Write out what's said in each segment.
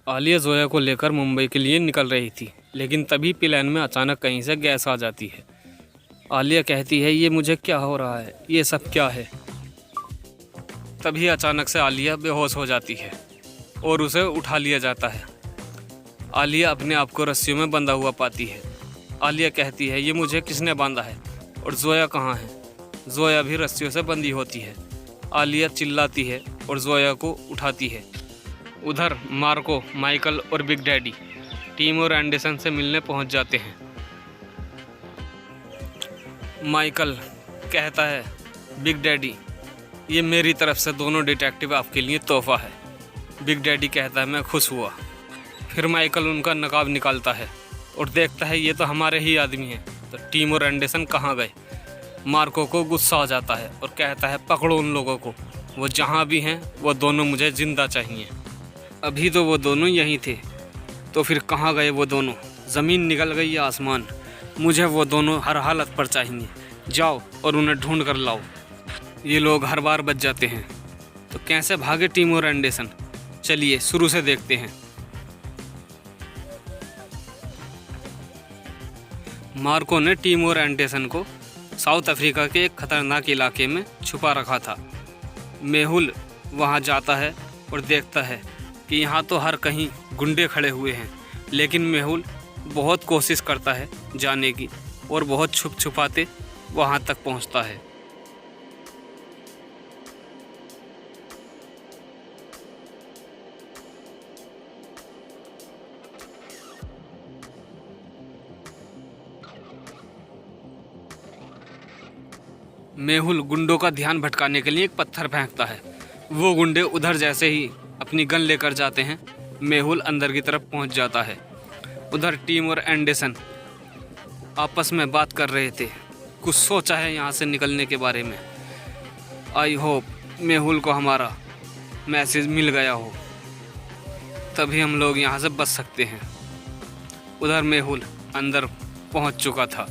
आलिया जोया को लेकर मुंबई के लिए निकल रही थी, लेकिन तभी प्लेन में अचानक कहीं से गैस आ जाती है। आलिया कहती है, ये मुझे क्या हो रहा है, ये सब क्या है। तभी अचानक से आलिया बेहोश हो जाती है और उसे उठा लिया जाता है। आलिया अपने आप को रस्सियों में बंधा हुआ पाती है। आलिया कहती है, ये मुझे किसने बांधा है और जोया कहाँ है। जोया भी रस्सियों से बंधी होती है। आलिया चिल्लाती है और जोया को उठाती है। उधर मार्को, माइकल और बिग डैडी टीम और एंडरसन से मिलने पहुंच जाते हैं। माइकल कहता है, बिग डैडी, ये मेरी तरफ से दोनों डिटेक्टिव आपके लिए तोहफा है। बिग डैडी कहता है, मैं खुश हुआ। फिर माइकल उनका नकाब निकालता है और देखता है ये तो हमारे ही आदमी हैं। तो टीम और एंडरसन कहाँ गए। मार्को को गुस्सा आ जाता है और कहता है, पकड़ो उन लोगों को, वो जहाँ भी हैं वो दोनों मुझे ज़िंदा चाहिए। अभी तो वो दोनों यहीं थे, तो फिर कहाँ गए वो दोनों। ज़मीन निकल गई या आसमान, मुझे वो दोनों हर हालत पर चाहिए। जाओ और उन्हें ढूंढ कर लाओ। ये लोग हर बार बच जाते हैं, तो कैसे भागे टीम और एंडरसन। चलिए शुरू से देखते हैं। मार्को ने टीम और एंडरसन को साउथ अफ्रीका के एक खतरनाक इलाके में छुपा रखा था। मेहुल वहां जाता है और देखता है कि यहाँ तो हर कहीं गुंडे खड़े हुए हैं, लेकिन मेहुल बहुत कोशिश करता है जाने की और बहुत छुप छुपाते वहाँ तक पहुँचता है। मेहुल गुंडों का ध्यान भटकाने के लिए एक पत्थर फेंकता है। वो गुंडे उधर जैसे ही अपनी गन लेकर जाते हैं, मेहुल अंदर की तरफ पहुंच जाता है। उधर टीम और एंडरसन आपस में बात कर रहे थे, कुछ सोचा है यहाँ से निकलने के बारे में। आई होप मेहुल को हमारा मैसेज मिल गया हो, तभी हम लोग यहाँ से बच सकते हैं। उधर मेहुल अंदर पहुँच चुका था।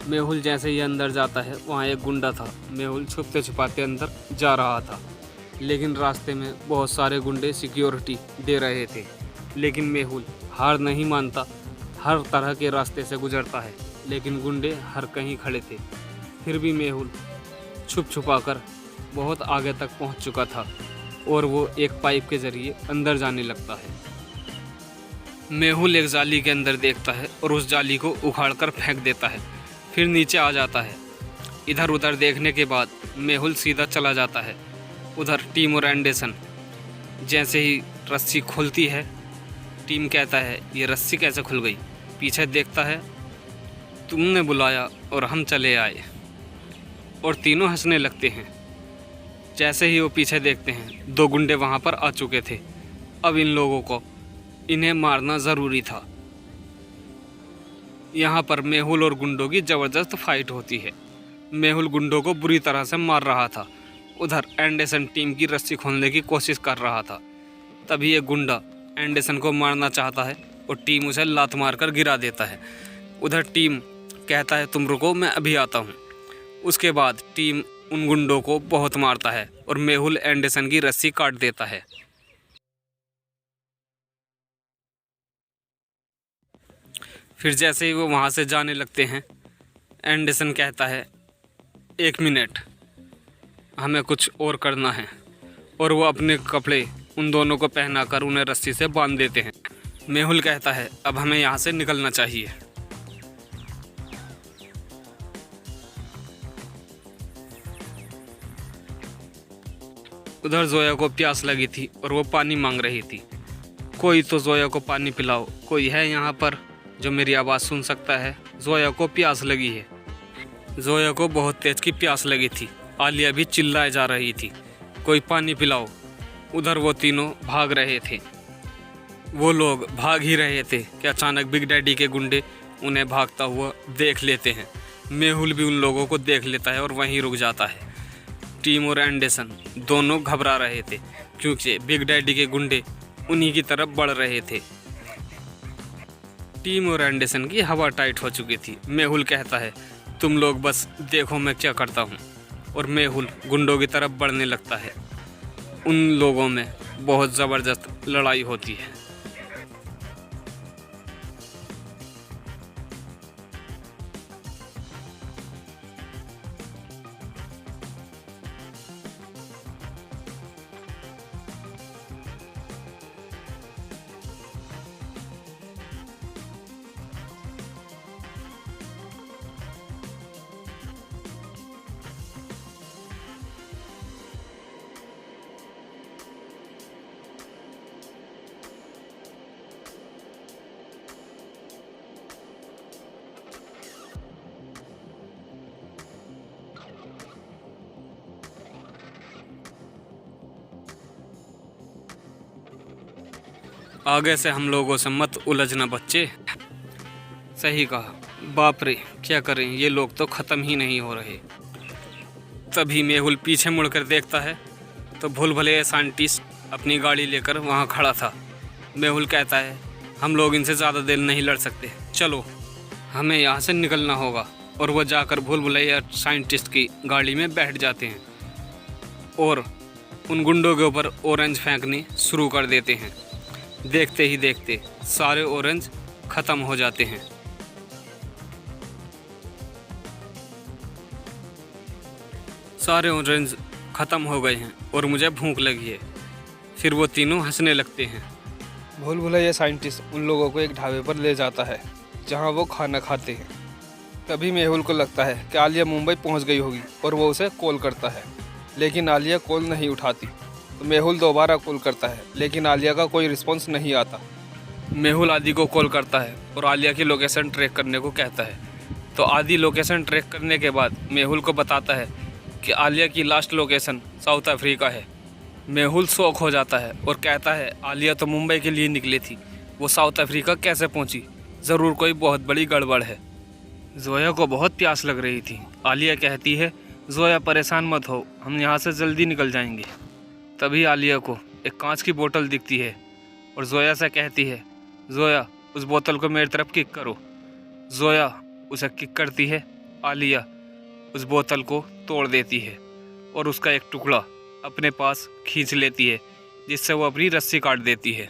मेहुल जैसे ही अंदर जाता है, वहाँ एक गुंडा था। मेहुल छुपते छुपाते अंदर जा रहा था, लेकिन रास्ते में बहुत सारे गुंडे सिक्योरिटी दे रहे थे। लेकिन मेहुल हार नहीं मानता, हर तरह के रास्ते से गुजरता है, लेकिन गुंडे हर कहीं खड़े थे। फिर भी मेहुल छुप छुपा कर बहुत आगे तक पहुँच चुका था और वो एक पाइप के ज़रिए अंदर जाने लगता है। मेहुल एक जाली के अंदर देखता है और उस जाली को उखाड़ कर फेंक देता है, फिर नीचे आ जाता है। इधर उधर देखने के बाद मेहुल सीधा चला जाता है। उधर टीम और एंडरसन जैसे ही रस्सी खुलती है, टीम कहता है, ये रस्सी कैसे खुल गई। पीछे देखता है, तुमने बुलाया और हम चले आए। और तीनों हंसने लगते हैं। जैसे ही वो पीछे देखते हैं, दो गुंडे वहाँ पर आ चुके थे। अब इन लोगों को इन्हें मारना ज़रूरी था। यहाँ पर मेहुल और गुंडों की ज़बरदस्त फाइट होती है। मेहुल गुंडों को बुरी तरह से मार रहा था। उधर एंडरसन टीम की रस्सी खोलने की कोशिश कर रहा था। तभी एक गुंडा एंडरसन को मारना चाहता है और टीम उसे लात मारकर गिरा देता है। उधर टीम कहता है, तुम रुको, मैं अभी आता हूँ। उसके बाद टीम उन गुंडों को बहुत मारता है और मेहुल एंडरसन की रस्सी काट देता है। फिर जैसे ही वो वहाँ से जाने लगते हैं, एंडरसन कहता है, एक मिनट, हमें कुछ और करना है। और वो अपने कपड़े उन दोनों को पहनाकर उन्हें रस्सी से बांध देते हैं। मेहुल कहता है, अब हमें यहाँ से निकलना चाहिए। उधर जोया को प्यास लगी थी और वो पानी मांग रही थी। कोई तो जोया को पानी पिलाओ, कोई है यहाँ पर जो मेरी आवाज़ सुन सकता है। जोया को प्यास लगी है। जोया को बहुत तेज की प्यास लगी थी। आलिया भी चिल्लाए जा रही थी, कोई पानी पिलाओ। उधर वो तीनों भाग रहे थे। वो लोग भाग ही रहे थे कि अचानक बिग डैडी के गुंडे उन्हें भागता हुआ देख लेते हैं। मेहुल भी उन लोगों को देख लेता है और वहीं रुक जाता है। टीम और एंडरसन दोनों घबरा रहे थे, क्योंकि बिग डैडी के गुंडे उन्हीं की तरफ बढ़ रहे थे। टीम और एंडरसन की हवा टाइट हो चुकी थी। मेहुल कहता है, तुम लोग बस देखो मैं क्या करता हूँ। और मेहुल गुंडों की तरफ बढ़ने लगता है। उन लोगों में बहुत ज़बरदस्त लड़ाई होती है। आगे से हम लोगों से मत उलझना बच्चे। सही कहा। बाप रे, क्या करें, ये लोग तो ख़त्म ही नहीं हो रहे। तभी मेहुल पीछे मुड़कर देखता है तो भूल भुलैया साइंटिस्ट अपनी गाड़ी लेकर वहाँ खड़ा था। मेहुल कहता है, हम लोग इनसे ज़्यादा देर नहीं लड़ सकते, चलो हमें यहाँ से निकलना होगा। और वो जाकर भूल भुलैया साइंटिस्ट की गाड़ी में बैठ जाते हैं और उन गुंडों के ऊपर ऑरेंज फेंकने शुरू कर देते हैं। देखते ही देखते सारे ऑरेंज ख़त्म हो जाते हैं। सारे ऑरेंज ख़त्म हो गए हैं और मुझे भूख लगी है। फिर वो तीनों हंसने लगते हैं। भूल भुलैया साइंटिस्ट उन लोगों को एक ढाबे पर ले जाता है जहां वो खाना खाते हैं। तभी मेहुल को लगता है कि आलिया मुंबई पहुंच गई होगी और वो उसे कॉल करता है, लेकिन आलिया कॉल नहीं उठाती। तो मेहुल दोबारा कॉल करता है, लेकिन आलिया का कोई रिस्पॉन्स नहीं आता। मेहुल आदि को कॉल करता है और आलिया की लोकेशन ट्रैक करने को कहता है। तो आदि लोकेशन ट्रैक करने के बाद मेहुल को बताता है कि आलिया की लास्ट लोकेशन साउथ अफ्रीका है। मेहुल शौक हो जाता है और कहता है, आलिया तो मुंबई के लिए निकली थी, वो साउथ अफ्रीका कैसे पहुंची? ज़रूर कोई बहुत बड़ी गड़बड़ है। जोया को बहुत प्यास लग रही थी। आलिया कहती है, जोया परेशान मत हो, हम यहाँ से जल्दी निकल जाएंगे। तभी आलिया को एक कांच की बोतल दिखती है और जोया से कहती है, जोया उस बोतल को मेरी तरफ किक करो। जोया उसे किक करती है। आलिया उस बोतल को तोड़ देती है और उसका एक टुकड़ा अपने पास खींच लेती है, जिससे वो अपनी रस्सी काट देती है।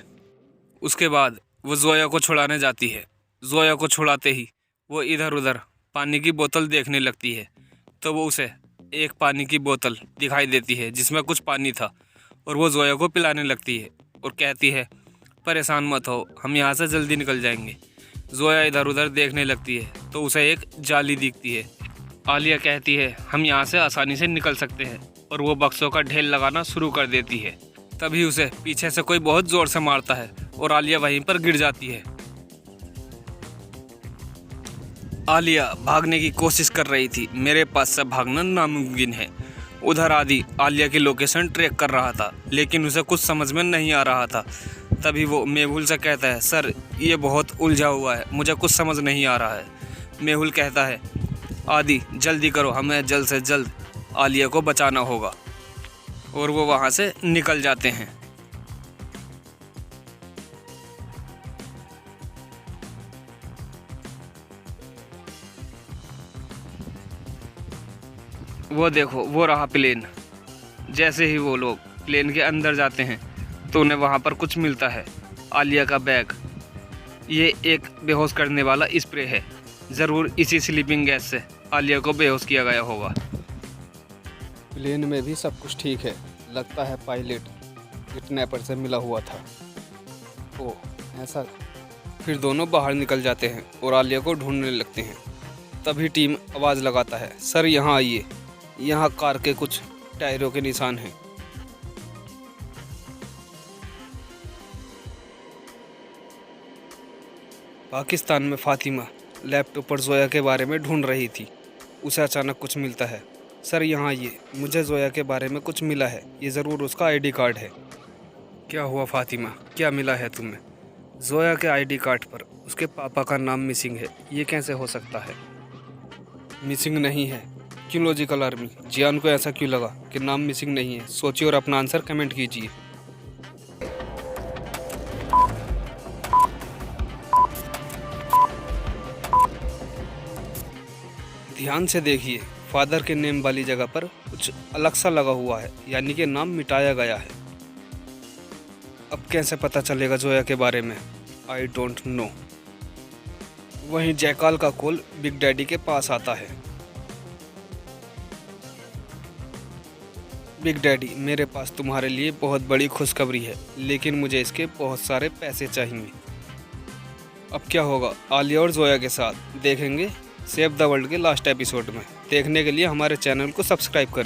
उसके बाद वो जोया को छुड़ाने जाती है। जोया को छुड़ाते ही वो इधर उधर पानी की बोतल देखने लगती है। तो वो उसे एक पानी की बोतल दिखाई देती है जिसमें कुछ पानी था और वो जोया को पिलाने लगती है और कहती है, परेशान मत हो, हम यहाँ से जल्दी निकल जाएंगे। जोया इधर उधर देखने लगती है तो उसे एक जाली दिखती है। आलिया कहती है, हम यहाँ से आसानी से निकल सकते हैं, और वो बक्सों का ढेर लगाना शुरू कर देती है। तभी उसे पीछे से कोई बहुत ज़ोर से मारता है और आलिया वहीं पर गिर जाती है। आलिया भागने की कोशिश कर रही थी। मेरे पास से भागना नामुमकिन है। उधर आदि आलिया की लोकेशन ट्रैक कर रहा था, लेकिन उसे कुछ समझ में नहीं आ रहा था। तभी वो मेहुल से कहता है, सर ये बहुत उलझा हुआ है, मुझे कुछ समझ नहीं आ रहा है। मेहुल कहता है, आदि जल्दी करो, हमें जल्द से जल्द आलिया को बचाना होगा। और वो वहाँ से निकल जाते हैं। वो देखो, वो रहा प्लेन। जैसे ही वो लोग प्लेन के अंदर जाते हैं तो उन्हें वहाँ पर कुछ मिलता है, आलिया का बैग। ये एक बेहोश करने वाला स्प्रे है। ज़रूर इसी स्लीपिंग गैस से आलिया को बेहोश किया गया होगा। प्लेन में भी सब कुछ ठीक है। लगता है पायलट किडनैपर से मिला हुआ था। ओह ऐसा। फिर दोनों बाहर निकल जाते हैं और आलिया को ढूंढने लगते हैं। तभी टीम आवाज़ लगाता है, सर यहाँ आइए, यहाँ कार के कुछ टायरों के निशान हैं। पाकिस्तान में फातिमा लैपटॉप पर जोया के बारे में ढूंढ रही थी। उसे अचानक कुछ मिलता है। सर यहाँ आइए, मुझे जोया के बारे में कुछ मिला है, ये ज़रूर उसका आईडी कार्ड है। क्या हुआ फातिमा, क्या मिला है तुम्हें? जोया के आईडी कार्ड पर उसके पापा का नाम मिसिंग है। ये कैसे हो सकता है? मिसिंग नहीं है। क्यों लॉजिकल आर्मी, जियान को ऐसा क्यों लगा कि नाम मिसिंग नहीं है? सोचिए और अपना आंसर कमेंट कीजिए। ध्यान से देखिए, फादर के नेम वाली जगह पर कुछ अलग सा लगा हुआ है, यानी कि नाम मिटाया गया है। अब कैसे पता चलेगा जोया के बारे में? I don't know. वहीं जयकाल का कॉल बिग डैडी के पास आता है। बिग डैडी, मेरे पास तुम्हारे लिए बहुत बड़ी खुशखबरी है, लेकिन मुझे इसके बहुत सारे पैसे चाहिए। अब क्या होगा आलिया और जोया के साथ, देखेंगे सेव द वर्ल्ड के लास्ट एपिसोड में। देखने के लिए हमारे चैनल को सब्सक्राइब करें।